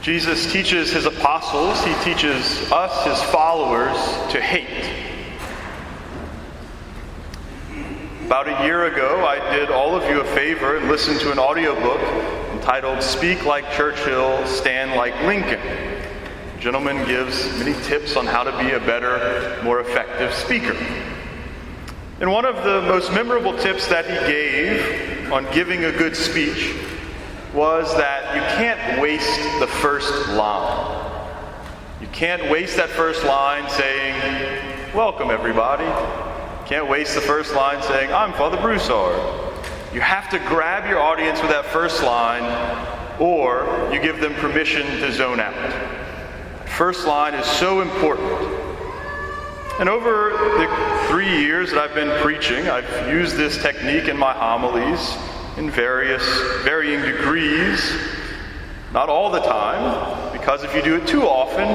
Jesus teaches his apostles, he teaches us, his followers, to hate. About a year ago, I did all of you a favor and listened to an audiobook entitled Speak Like Churchill, Stand Like Lincoln. The gentleman gives many tips on how to be a better, more effective speaker. And one of the most memorable tips that he gave on giving a good speech was that you can't waste the first line. You can't waste that first line saying, "Welcome everybody." You can't waste the first line saying, "I'm Father Broussard." You have to grab your audience with that first line, or you give them permission to zone out. First line is so important. And over the 3 years that I've been preaching, I've used this technique in my homilies in varying degrees. Not all the time, because if you do it too often,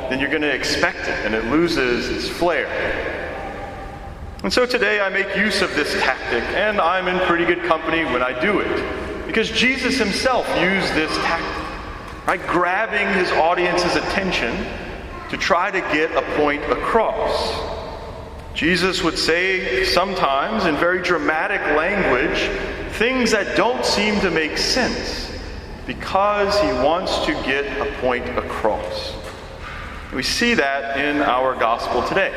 then you're going to expect it and it loses its flair. And so today I make use of this tactic, and I'm in pretty good company when I do it, because Jesus himself used this tactic, right? Grabbing his audience's attention to try to get a point across. Jesus would say sometimes in very dramatic language things that don't seem to make sense because he wants to get a point across. We see that in our gospel today.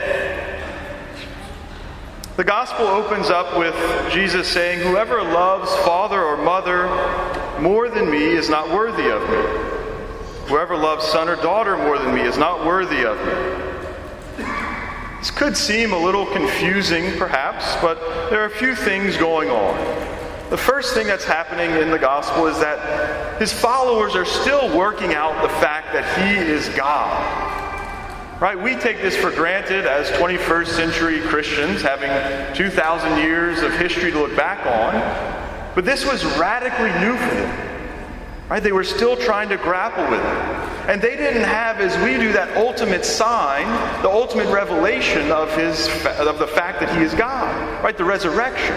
The gospel opens up with Jesus saying, "Whoever loves father or mother more than me is not worthy of me. Whoever loves son or daughter more than me is not worthy of me." This could seem a little confusing, perhaps, but there are a few things going on. The first thing that's happening in the gospel is that his followers are still working out the fact that he is God. Right? We take this for granted as 21st century Christians, having 2,000 years of history to look back on. But this was radically new for them. Right? They were still trying to grapple with it. And they didn't have, as we do, that ultimate sign, the ultimate revelation of the fact that he is God. Right? The resurrection.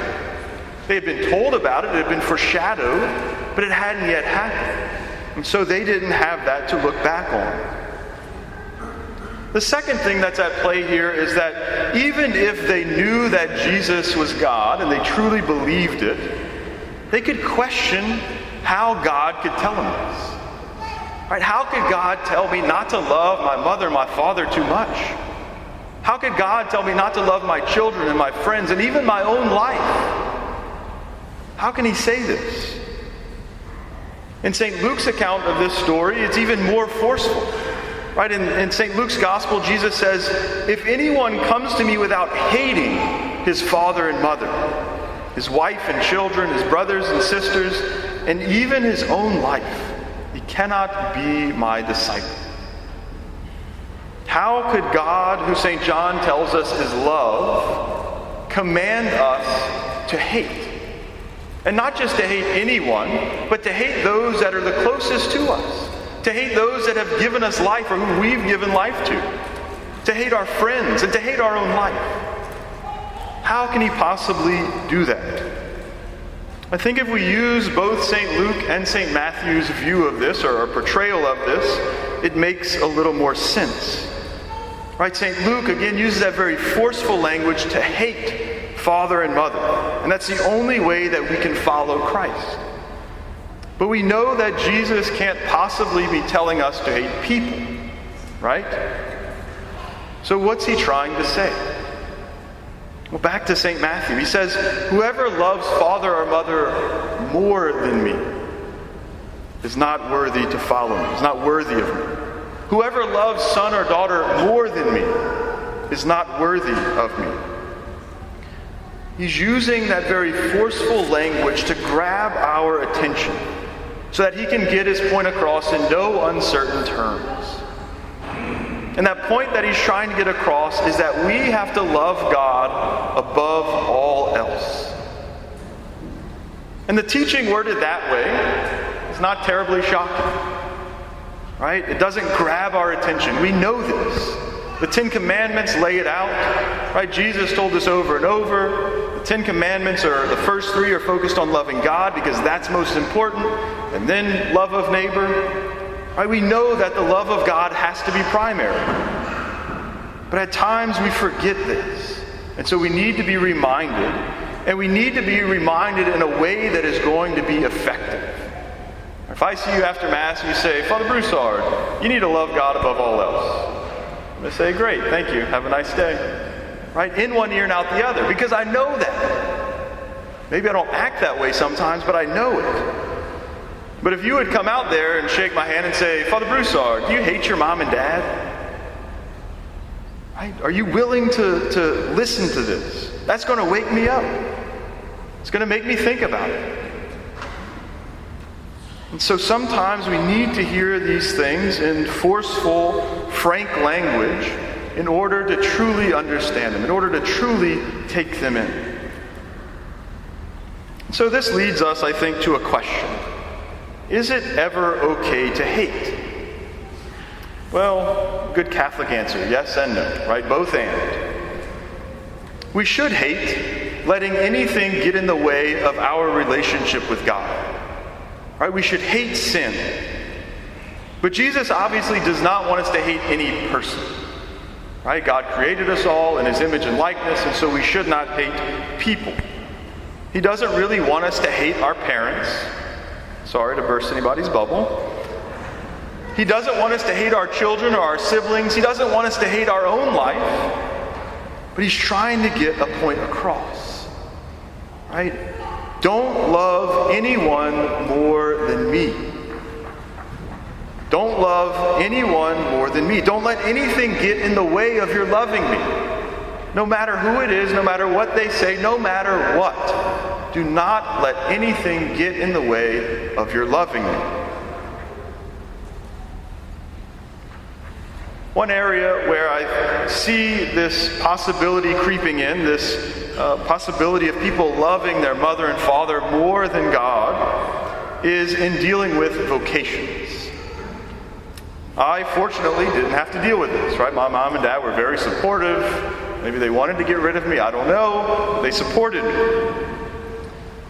They had been told about it, it had been foreshadowed, but it hadn't yet happened. And so they didn't have that to look back on. The second thing that's at play here is that even if they knew that Jesus was God and they truly believed it, they could question how God could tell them this. Right? How could God tell me not to love my mother and my father too much? How could God tell me not to love my children and my friends and even my own life? How can he say this? In St. Luke's account of this story, it's even more forceful. Right? In St. Luke's gospel, Jesus says, "If anyone comes to me without hating his father and mother, his wife and children, his brothers and sisters, and even his own life, he cannot be my disciple." How could God, who St. John tells us is love, command us to hate? And not just to hate anyone, but to hate those that are the closest to us. To hate those that have given us life or who we've given life to hate our friends and to hate our own life. How can he possibly do that? I think if we use both St. Luke and St. Matthew's view of this, or a portrayal of this, it makes a little more sense. Right? St. Luke again uses that very forceful language to hate father and mother. And that's the only way that we can follow Christ. But we know that Jesus can't possibly be telling us to hate people, right? So what's he trying to say? Well, back to St. Matthew. He says, "Whoever loves father or mother more than me is not worthy to follow me, is not worthy of me. Whoever loves son or daughter more than me is not worthy of me." He's using that very forceful language to grab our attention, so that he can get his point across in no uncertain terms. And that point that he's trying to get across is that we have to love God above all else. And the teaching worded that way is not terribly shocking. Right? It doesn't grab our attention. We know this. The Ten Commandments lay it out. Right? Jesus told us over and over. The Ten Commandments the first three are focused on loving God because that's most important. And then love of neighbor. Right? We know that the love of God has to be primary. But at times we forget this. And so we need to be reminded, and we need to be reminded in a way that is going to be effective. If I see you after Mass and you say, Father Broussard, you need to love God above all else. I'm going to say, great, thank you, have a nice day. Right? In one ear and out the other, because I know that. Maybe I don't act that way sometimes, but I know it. But if you would come out there and shake my hand and say, Father Broussard, do you hate your mom and dad? Right? Are you willing to listen to this? That's going to wake me up. It's going to make me think about it. And so sometimes we need to hear these things in forceful, frank language in order to truly understand them, in order to truly take them in. So this leads us, I think, to a question. Is it ever okay to hate? Well, good Catholic answer, yes and no, right? Both and. We should hate letting anything get in the way of our relationship with God. Right? We should hate sin. But Jesus obviously does not want us to hate any person. Right? God created us all in His image and likeness, and so we should not hate people. He doesn't really want us to hate our parents. Sorry to burst anybody's bubble. He doesn't want us to hate our children or our siblings. He doesn't want us to hate our own life. But He's trying to get a point across. Right? Don't love anyone more than me. Don't love anyone more than me. Don't let anything get in the way of your loving me. No matter who it is, no matter what they say, no matter what. Do not let anything get in the way of your loving me. One area where I see this possibility creeping in, this possibility of people loving their mother and father more than God, is in dealing with vocations. I fortunately didn't have to deal with this, right? My mom and dad were very supportive. Maybe they wanted to get rid of me, I don't know. They supported me.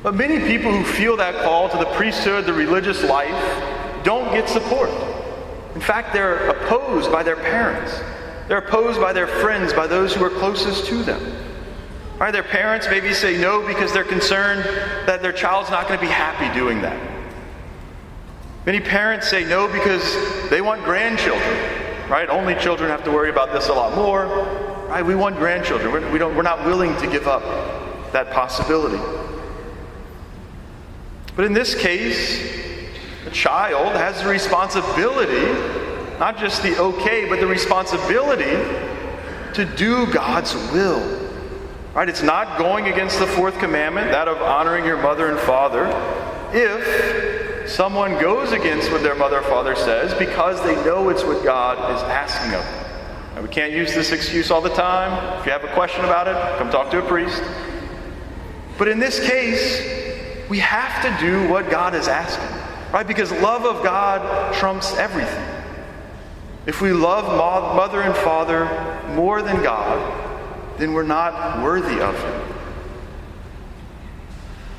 But many people who feel that call to the priesthood, the religious life, don't get support. In fact, they're opposed by their parents. They're opposed by their friends, by those who are closest to them. Right? Their parents maybe say no because they're concerned that their child's not going to be happy doing that. Many parents say no because they want grandchildren. Right? Only children have to worry about this a lot more. Right? We want grandchildren. We're not willing to give up that possibility. But in this case, the child has the responsibility, not just the okay, but the responsibility to do God's will. Right? It's not going against the fourth commandment, that of honoring your mother and father, if someone goes against what their mother or father says because they know it's what God is asking of them. Now, we can't use this excuse all the time. If you have a question about it, come talk to a priest. But in this case, we have to do what God is asking. Right? Because love of God trumps everything. If we love mother and father more than God, then we're not worthy of Him.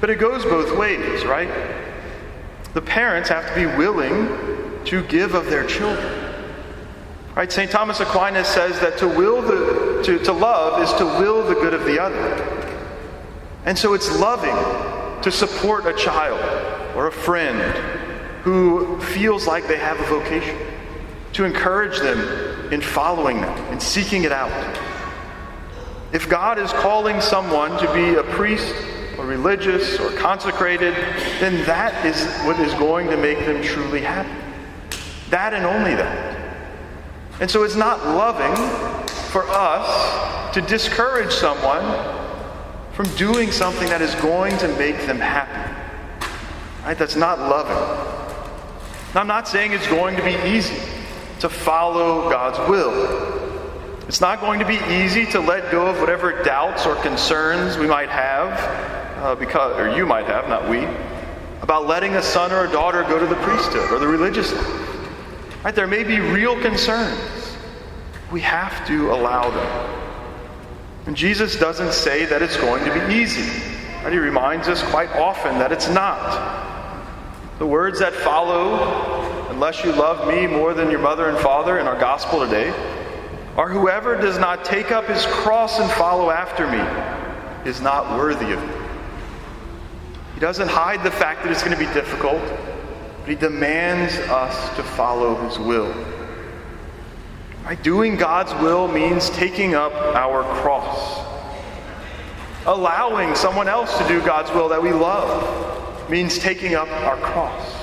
But it goes both ways, right? The parents have to be willing to give of their children. Right? St. Thomas Aquinas says that to love is to will the good of the other. And so it's loving to support a child or a friend who feels like they have a vocation, to encourage them in following them, in seeking it out. If God is calling someone to be a priest or religious or consecrated, then that is what is going to make them truly happy. That and only that. And so it's not loving for us to discourage someone from doing something that is going to make them happy. Right? That's not loving. Now, I'm not saying it's going to be easy to follow God's will. It's not going to be easy to let go of whatever doubts or concerns we might have, or you might have, not we, about letting a son or a daughter go to the priesthood or the religious life. Right? There may be real concerns. We have to allow them. And Jesus doesn't say that it's going to be easy. Right? He reminds us quite often that it's not. The words that follow unless you love me more than your mother and father in our gospel today, or whoever does not take up his cross and follow after me is not worthy of me. He doesn't hide the fact that it's going to be difficult, but he demands us to follow his will. Right? Doing God's will means taking up our cross. Allowing someone else to do God's will that we love means taking up our cross.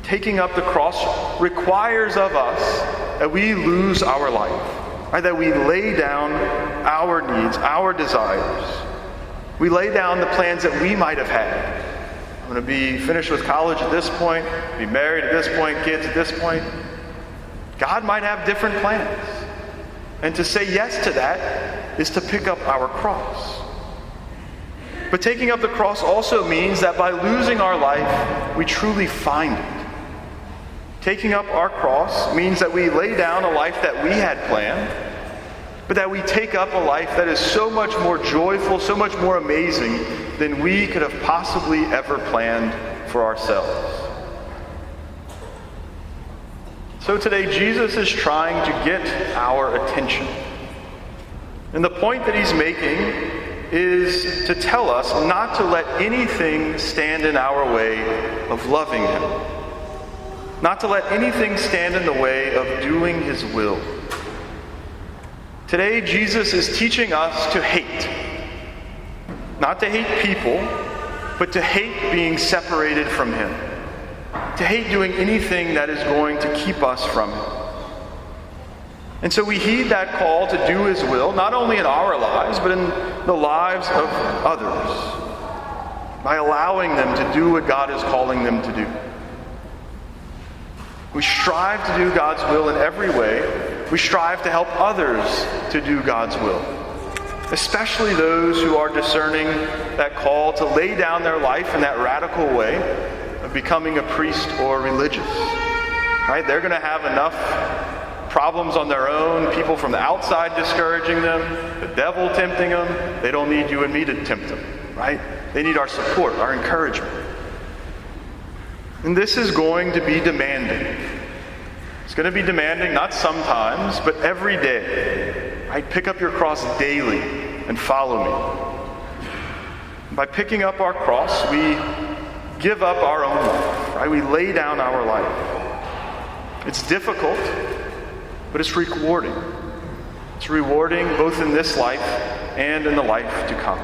Taking up the cross requires of us that we lose our life, right? That we lay down our needs, our desires. We lay down the plans that we might have had. I'm going to be finished with college at this point, be married at this point, kids at this point. God might have different plans. And to say yes to that is to pick up our cross. But taking up the cross also means that by losing our life, we truly find it. Taking up our cross means that we lay down a life that we had planned, but that we take up a life that is so much more joyful, so much more amazing than we could have possibly ever planned for ourselves. So today, Jesus is trying to get our attention. And the point that he's making is to tell us not to let anything stand in our way of loving him. Not to let anything stand in the way of doing his will. Today, Jesus is teaching us to hate. Not to hate people, but to hate being separated from him. To hate doing anything that is going to keep us from him. And so we heed that call to do his will, not only in our lives, but in the lives of others, by allowing them to do what God is calling them to do. We strive to do God's will in every way. We strive to help others to do God's will, especially those who are discerning that call to lay down their life in that radical way of becoming a priest or religious. Right? They're going to have enough problems on their own, people from the outside discouraging them, the devil tempting them. They don't need you and me to tempt them, right? They need our support, our encouragement. And this is going to be demanding. It's going to be demanding not sometimes, but every day. Right? Pick up your cross daily and follow me. By picking up our cross, we give up our own life. Right? We lay down our life. It's difficult, but it's rewarding. It's rewarding both in this life and in the life to come.